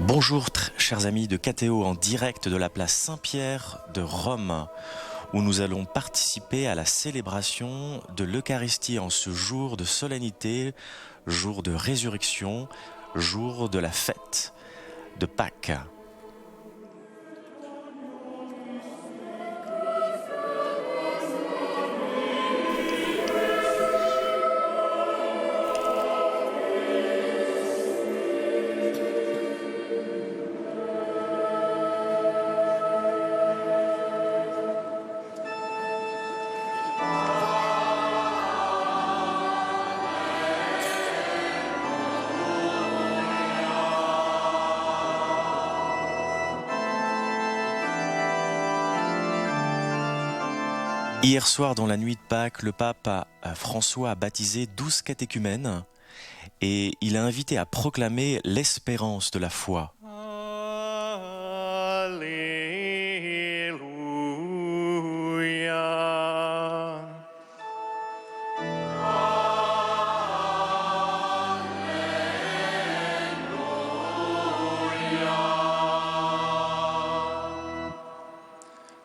Bonjour chers amis de KTO en direct de la place Saint-Pierre de Rome où nous allons participer à la célébration de l'Eucharistie en ce jour de solennité, jour de résurrection, jour de la fête de Pâques. Hier soir, dans la nuit de Pâques, le pape François a baptisé 12 catéchumènes et il a invité à proclamer l'espérance de la foi. Alléluia.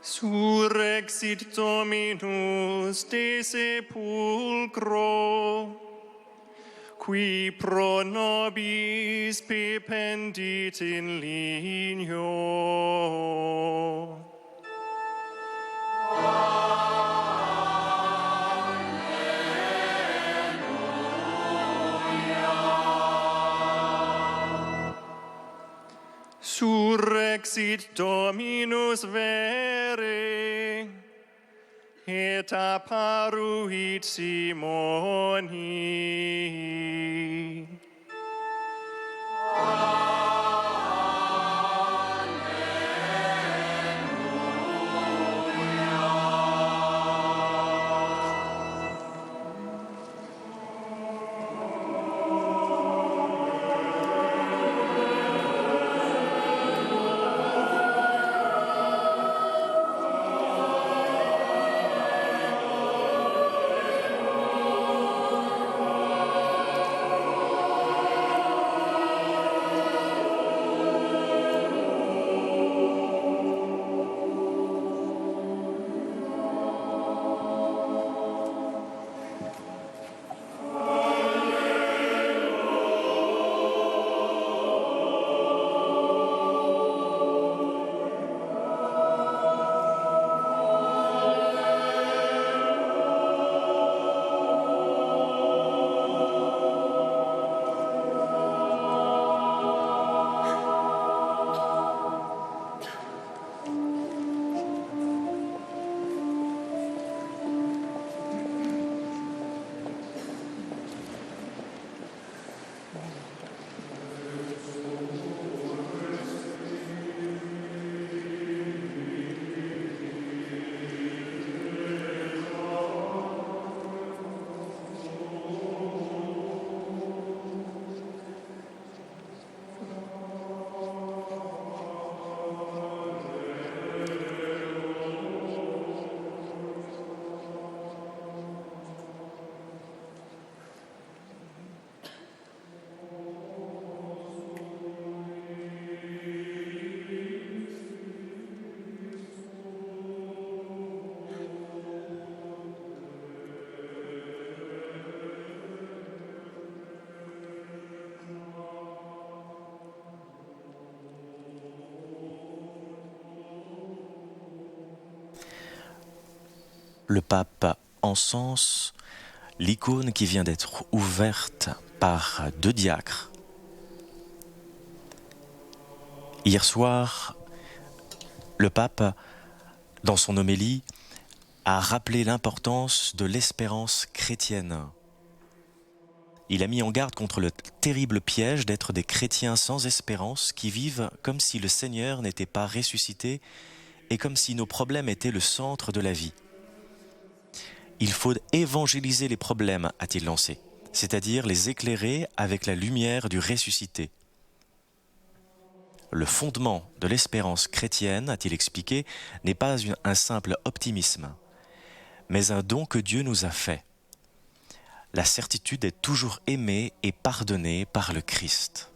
Surrexit Dominus de sepulcro, qui pro nobis pependit in ligno. Surrexit Dominus vere, et apparuit Simoni. Le pape encense l'icône qui vient d'être ouverte par 2 diacres. Hier soir, le pape, dans son homélie, a rappelé l'importance de l'espérance chrétienne. Il a mis en garde contre le terrible piège d'être des chrétiens sans espérance qui vivent comme si le Seigneur n'était pas ressuscité et comme si nos problèmes étaient le centre de la vie. Il faut évangéliser les problèmes, a-t-il lancé, c'est-à-dire les éclairer avec la lumière du ressuscité. Le fondement de l'espérance chrétienne, a-t-il expliqué, n'est pas un simple optimisme, mais un don que Dieu nous a fait. La certitude d'être toujours aimé et pardonné par le Christ.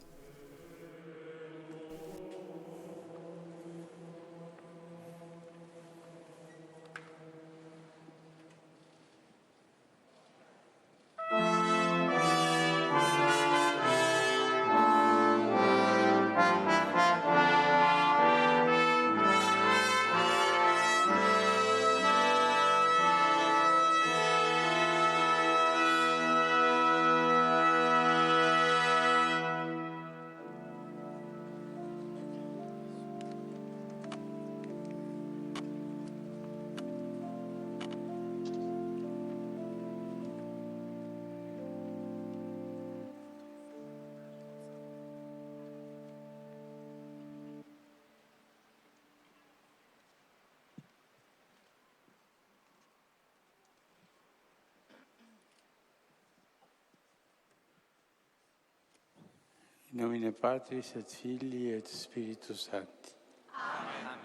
In nomine Patris et Filii et Spiritus Sancti. Amen.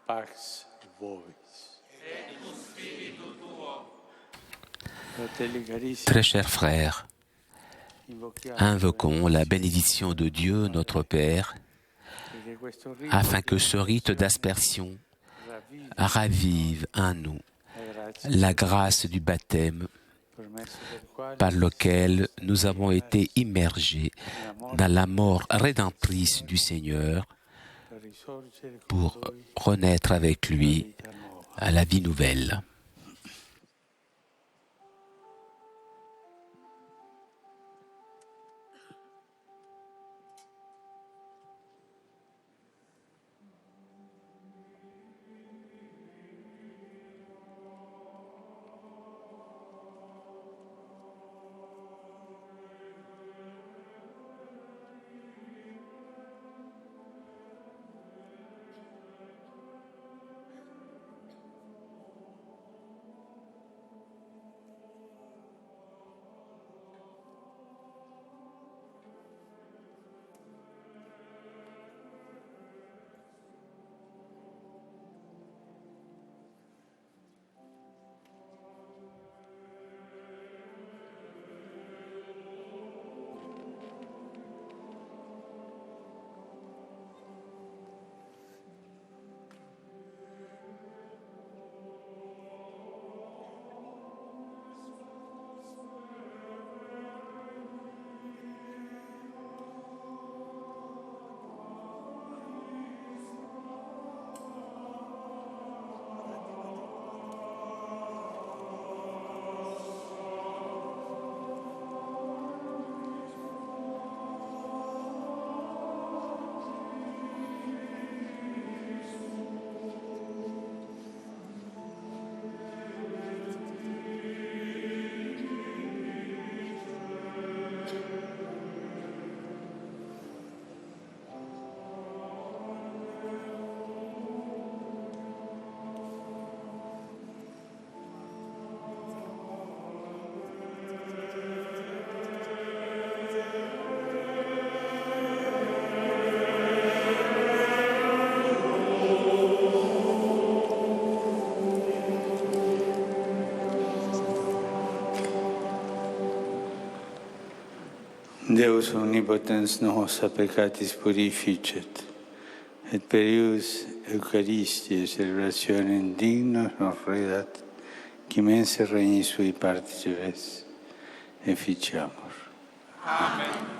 Pax vobis. Très chers frères, invoquons la bénédiction de Dieu, notre Père, afin que ce rite d'aspersion ravive en nous la grâce du baptême par lequel nous avons été immergés dans la mort rédemptrice du Seigneur pour renaître avec lui à la vie nouvelle. Deus omnipotens nos a peccatis purificet, et per ius Eucharistia celebrationem dignos nos redat, qui mense regni sui participes, efficiamur. Amen.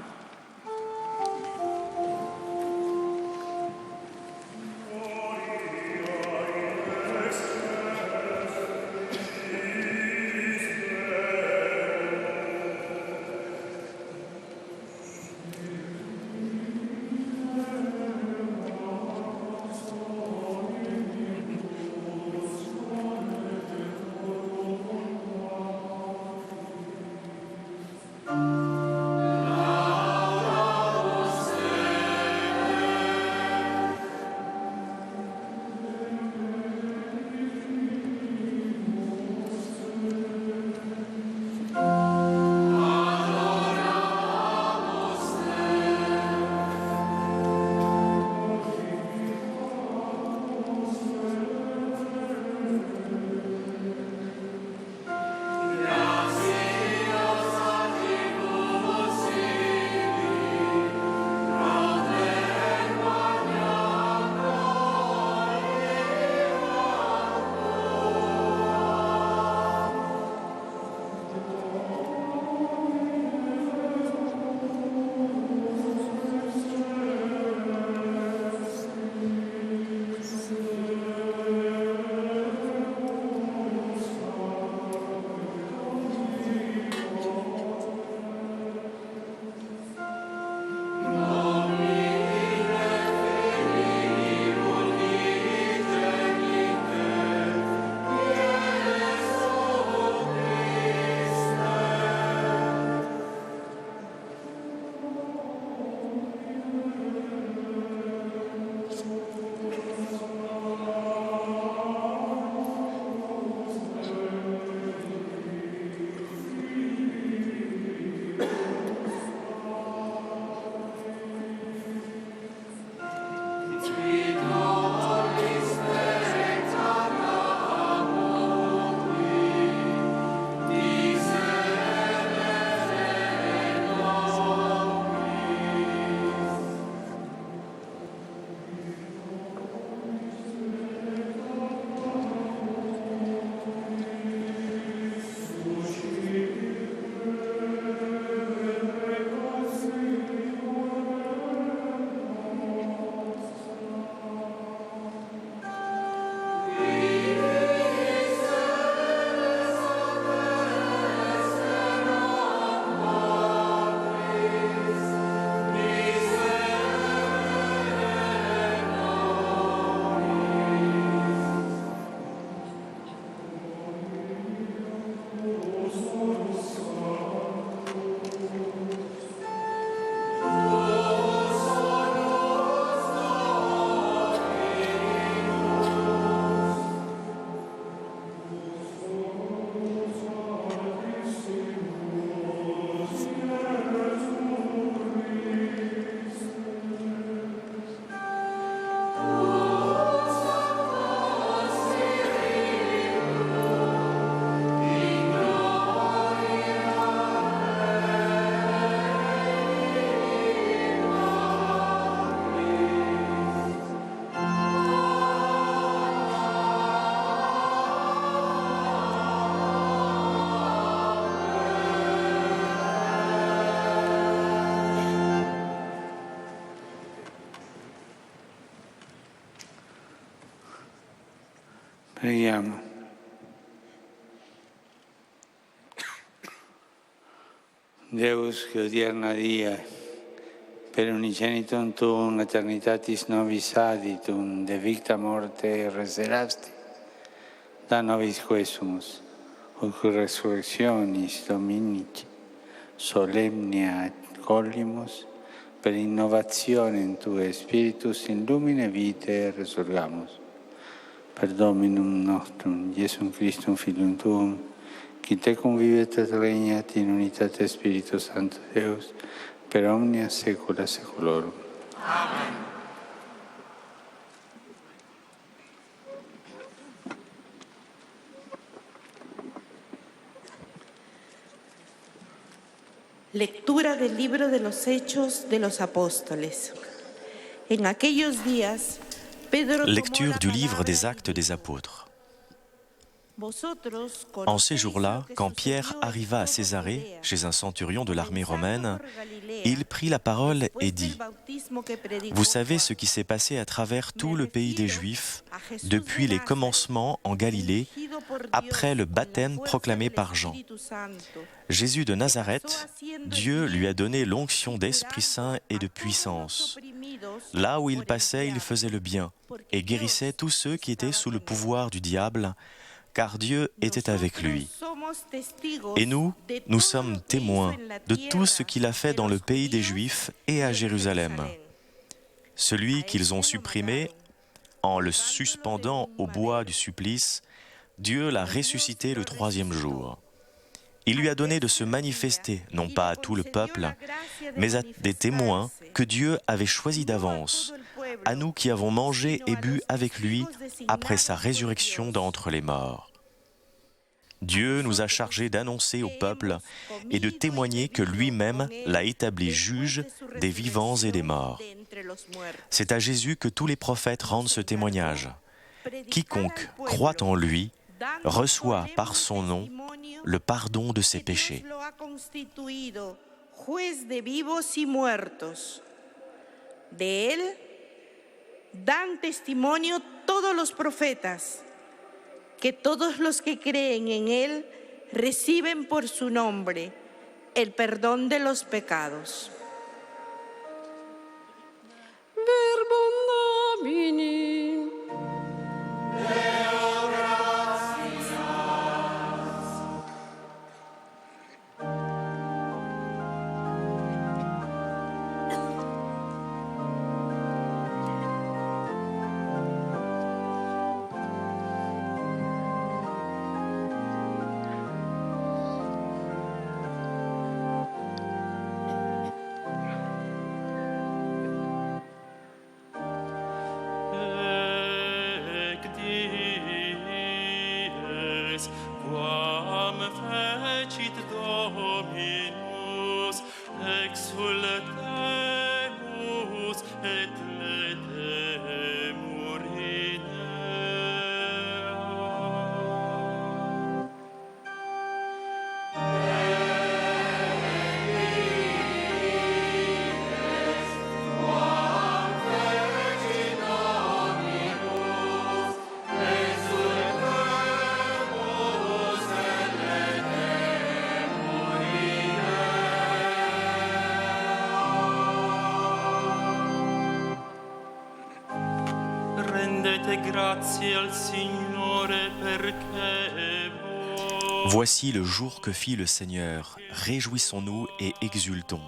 Preghiamo. Deus, che odierna dia, per unigenitum tuum eternitatis nobis aditum, de victa morte reserasti, da nobis quesumus, ut resurrectionis Dominici, solemnia collimus, per innovationem Tue Spiritus in lumine vitae resurgamus. Per Dominum nostrum, Iesum Christum, Filium Tuum, qui tecum vivet et regnat in unitate Spiritus Sancto Deus, per omnia saecula saeculorum. Amen. Lectura del libro de los Hechos de los Apóstoles. En aquellos días, Pedro Lecture du livre des Actes des Apôtres. En ces jours-là, quand Pierre arriva à Césarée, chez un centurion de l'armée romaine, il prit la parole et dit : « Vous savez ce qui s'est passé à travers tout le pays des Juifs, depuis les commencements en Galilée, après le baptême proclamé par Jean. Jésus de Nazareth, Dieu lui a donné l'onction d'Esprit Saint et de puissance. Là où il passait, il faisait le bien et guérissait tous ceux qui étaient sous le pouvoir du diable, car Dieu était avec lui. Et nous sommes témoins de tout ce qu'il a fait dans le pays des Juifs et à Jérusalem. Celui qu'ils ont supprimé, en le suspendant au bois du supplice, Dieu l'a ressuscité le 3e jour. Il lui a donné de se manifester, non pas à tout le peuple, mais à des témoins que Dieu avait choisis d'avance, à nous qui avons mangé et bu avec lui après sa résurrection d'entre les morts. Dieu nous a chargés d'annoncer au peuple et de témoigner que lui-même l'a établi juge des vivants et des morts. C'est à Jésus que tous les prophètes rendent ce témoignage. Quiconque croit en lui reçoit par son nom le pardon de ses péchés. De él dan testimonio todos los profetas, que todos los que creen en él reciben por su nombre el perdón de los pecados. Verbum Domini. Quam fecit Dominus, exultemus et letemur in Voici le jour que fit le Seigneur, réjouissons-nous et exultons.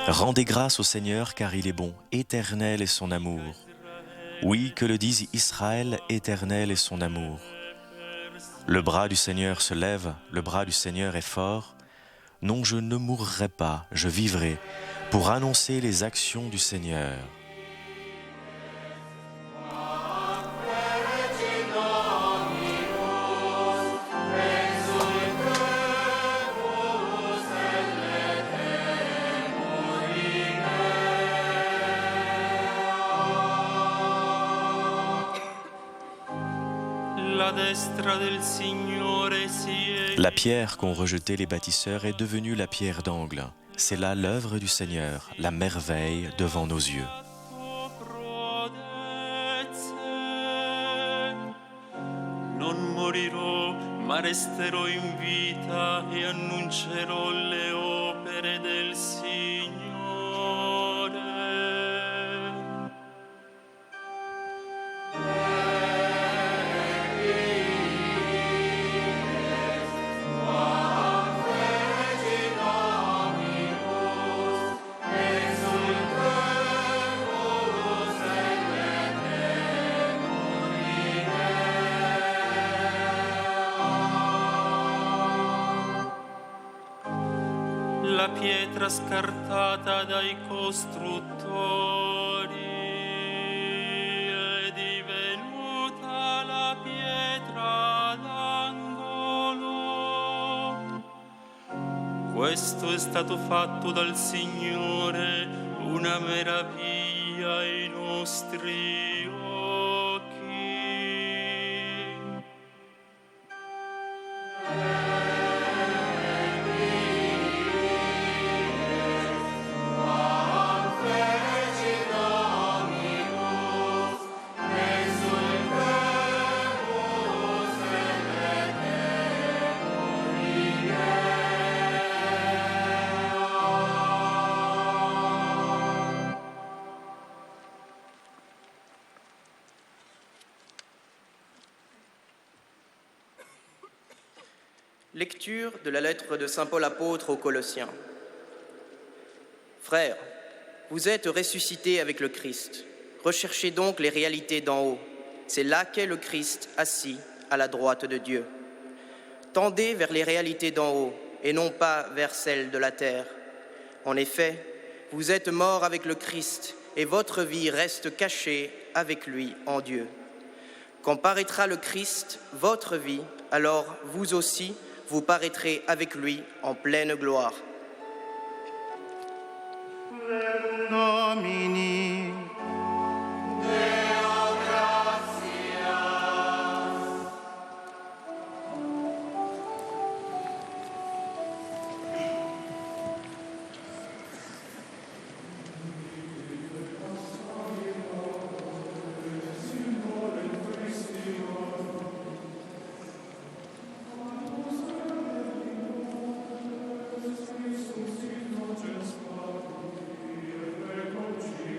Rendez grâce au Seigneur car il est bon, éternel est son amour. Oui, que le dise Israël, éternel est son amour. Le bras du Seigneur se lève, le bras du Seigneur est fort. Non, je ne mourrai pas, je vivrai pour annoncer les actions du Seigneur. La pierre qu'ont rejetée les bâtisseurs est devenue la pierre d'angle. C'est là l'œuvre du Seigneur, la merveille devant nos yeux. resterò in vita e annuncerò le opere del Signore. La pietra scartata dai costruttori è divenuta la pietra d'angolo. Questo è stato fatto dal Signore, una meraviglia ai nostri occhi. Lecture de la lettre de saint Paul apôtre aux Colossiens. Frères, vous êtes ressuscités avec le Christ. Recherchez donc les réalités d'en haut. C'est là qu'est le Christ assis à la droite de Dieu. Tendez vers les réalités d'en haut et non pas vers celles de la terre. En effet, vous êtes morts avec le Christ et votre vie reste cachée avec lui en Dieu. Quand paraîtra le Christ, votre vie, alors vous aussi, vous paraîtrez avec lui en pleine gloire. Domini. Thank you.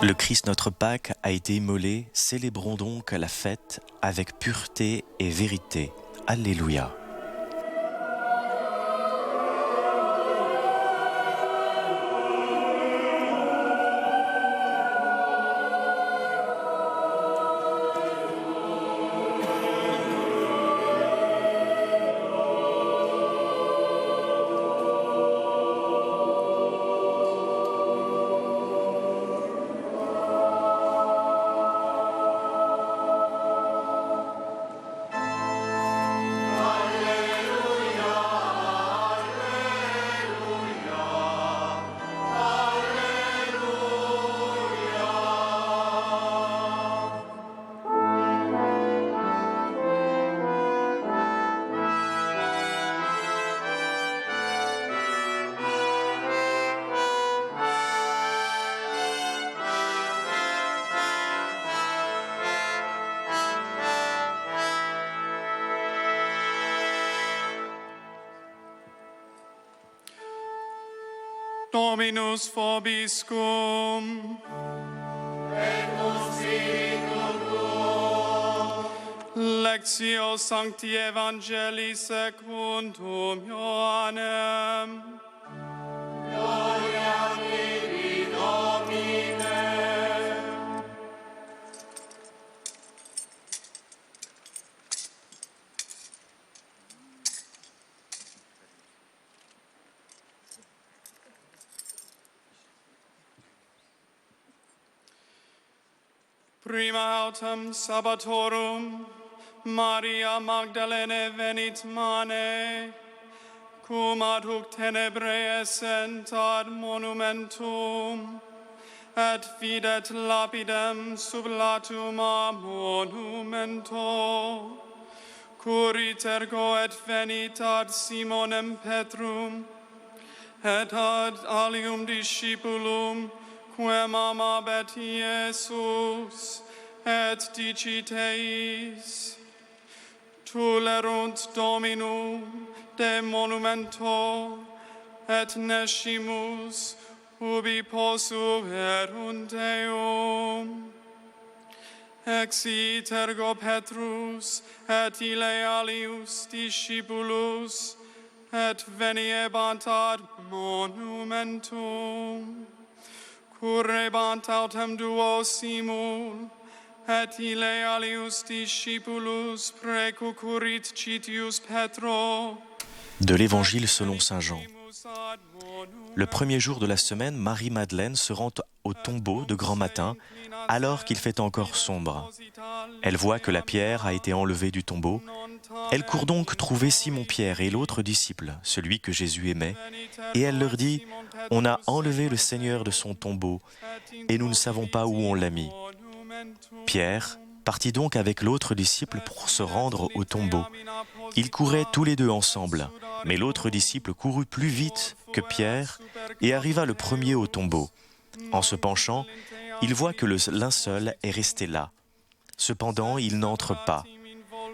Le Christ notre Pâque a été immolé, célébrons donc la fête avec pureté et vérité. Alléluia. Dominus vobiscum. Et nunc Lectio Sancti Evangelii secundum Ioannem. Gloria tibi, Domine. Prima autem sabbatorum, Maria Magdalene venit mane, cum ad hoc tenebrae essent ad monumentum, et videt lapidem sub latuma monumento, curit ergo et venit ad Simonem Petrum, et ad alium discipulum, quem amabet Iesus, et dicit eis, tulerunt Dominum de monumento, et nescimus ubi posuerunt eum. Exit ergo Petrus, et ille alius discipulus, et veniebant ad monumentum. Currebant autem duo simul, et ille alius discipulus precucurit citius Petro. De l'Évangile selon saint Jean. Le premier jour de la semaine, Marie-Madeleine se rend au tombeau de grand matin, alors qu'il fait encore sombre. Elle voit que la pierre a été enlevée du tombeau. Elle court donc trouver Simon-Pierre et l'autre disciple, celui que Jésus aimait, et elle leur dit « On a enlevé le Seigneur de son tombeau, et nous ne savons pas où on l'a mis. » Pierre partit donc avec l'autre disciple pour se rendre au tombeau. Ils couraient tous les deux ensemble, mais l'autre disciple courut plus vite que Pierre et arriva le premier au tombeau. En se penchant, il voit que le linceul est resté là. Cependant, il n'entre pas.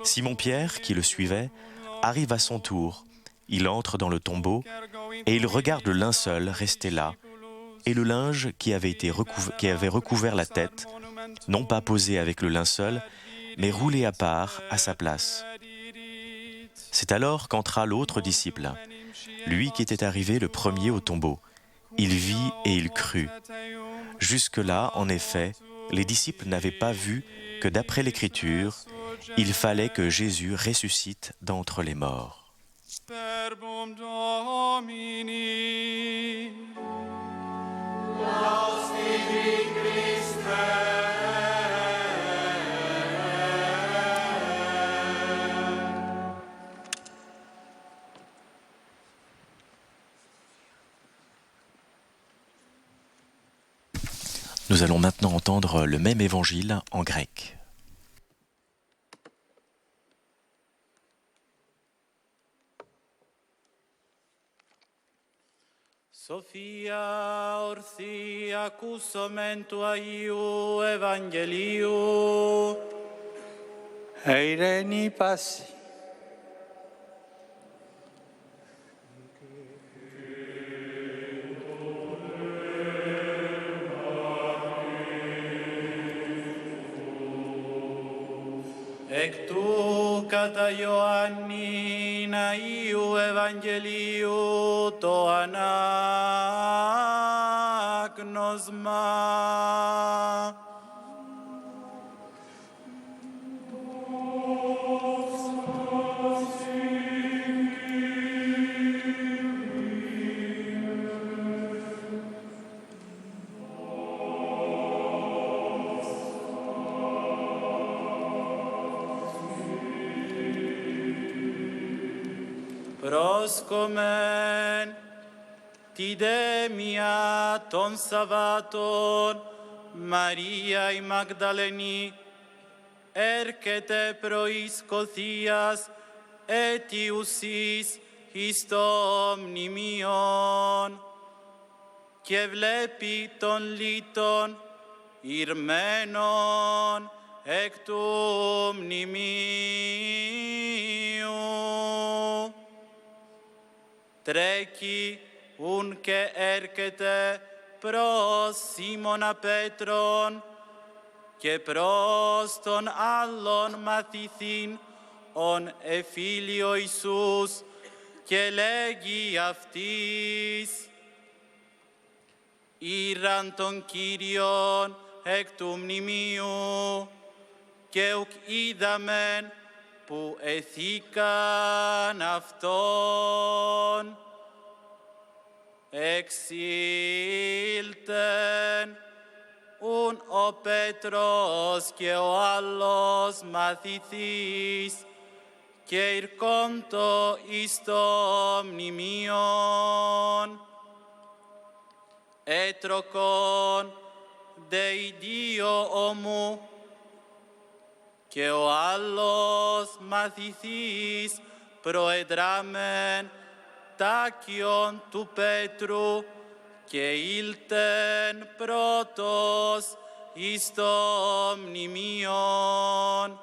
Simon-Pierre, qui le suivait, arrive à son tour. Il entre dans le tombeau et il regarde le linceul resté là et le linge qui avait recouvert la tête, non pas posé avec le linceul, mais roulé à part à sa place. C'est alors qu'entra l'autre disciple, lui qui était arrivé le premier au tombeau. Il vit et il crut. Jusque-là, en effet, les disciples n'avaient pas vu que d'après l'Écriture, il fallait que Jésus ressuscite d'entre les morts. Verbum Domini. Laus tibi Christe. Nous allons maintenant entendre le même évangile en grec. Sophia orthi accusomen tuaiu evangeliu. Eireni pasi. Εκ του κατά Ιωάννην Αγίου Ευαγγελίου το ανάγνωσμα. Πρόσκομεν τη δέμια των Σαββάτων, Μαρία η Μαγδαλενή έρχεται πρωίς Κωθίας αιτιουσής εις το μνημείον και βλέπει τον λίτον ηρμένον εκ του μνημείου. Τρέχει ουν και έρχεται προς Σίμωνα Πέτρον και προς τον άλλον μαθηθήν ον εφήλιο Ιησούς και λέγει αυτής: «Ήραν τον Κύριον εκ του μνημείου και ουκ είδαμεν που εθήκαν αυτόν». Εξήλτεν ουν ο Πέτρος και ο άλλος μαθητής και ηρκόντο εις το μνημείον. Έτροκον δε οι δύο ομού και ο άλλος μαθητής προεδράμεν τάκιον του Πέτρου και ήλτεν πρώτος εις το μνημείον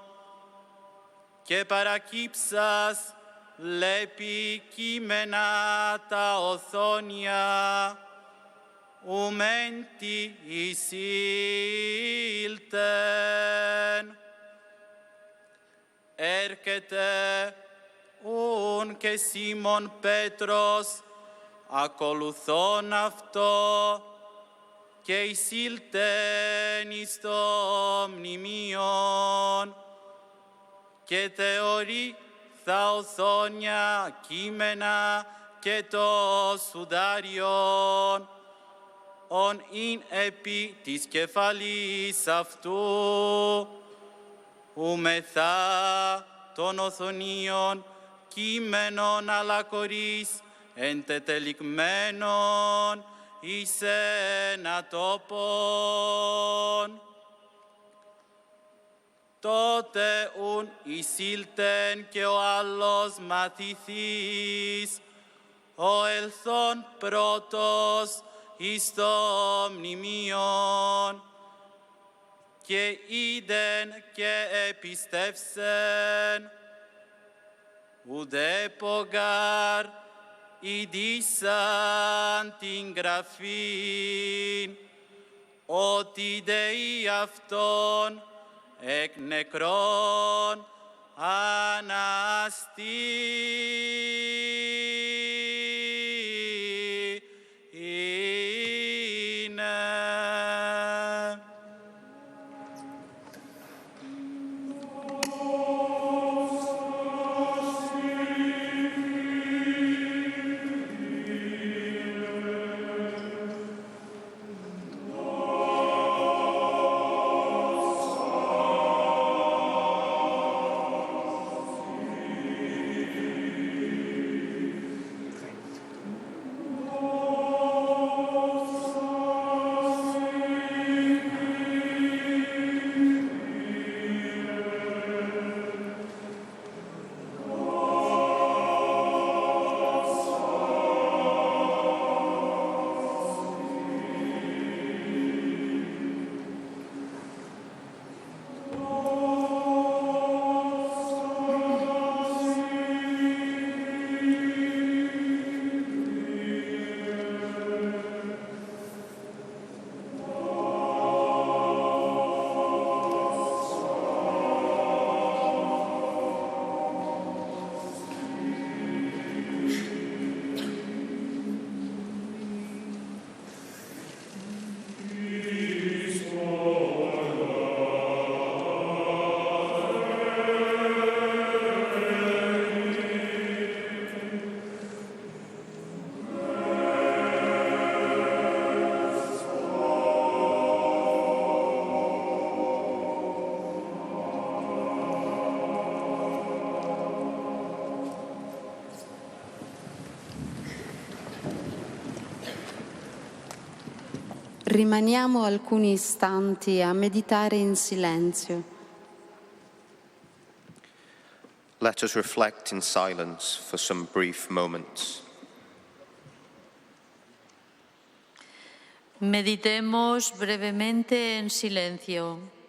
και παρακύψας βλέπει κείμενα τα οθόνια ουμέντι εισήλτεν. Έρχεται ουν και Σίμων Πέτρος ακολουθών αυτό και εισήλτεν εις το μνημείον και θεωρεί τα οθόνια κείμενα και το σουδάριον ον ειν επί της κεφαλής αυτού ουμεθά των οθονίων κείμενον αλακορής εντετελιγμένον εις ένα τόπον. Τότε ουν εισήλτεν και ο άλλος μαθητής, ο ελθόν πρώτος εις το μνημείον, και είδεν και επιστεύσεν, ουδέπογαρ ειδήσαν την γραφήν, ότι δεεί αυτόν εκ νεκρών αναστή. Rimaniamo alcuni istanti a meditare in silenzio. Let us reflect in silence for some brief moments. Meditemos brevemente en silencio.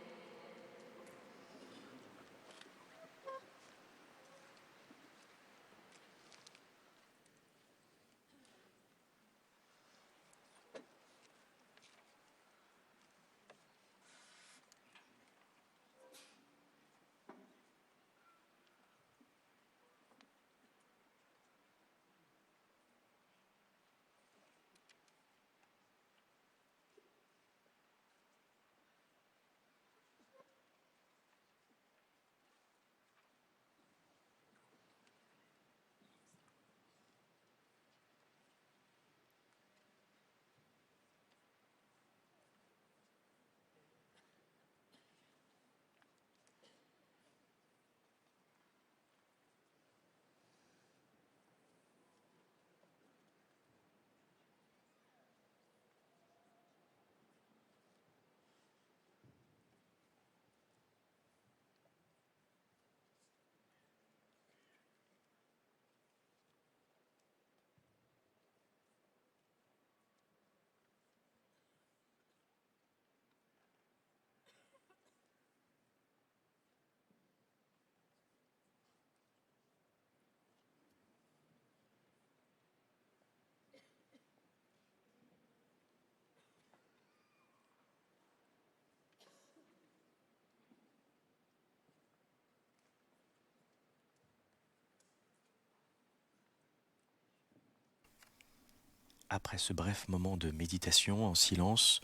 Après ce bref moment de méditation en silence,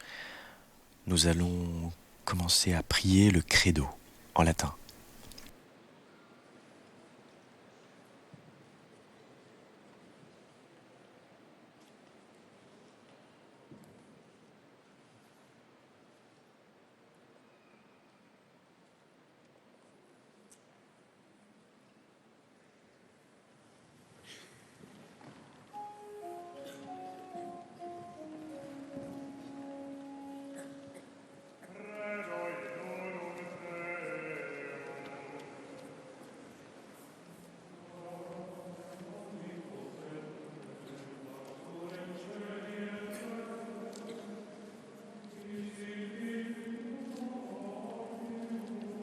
nous allons commencer à prier le credo en latin.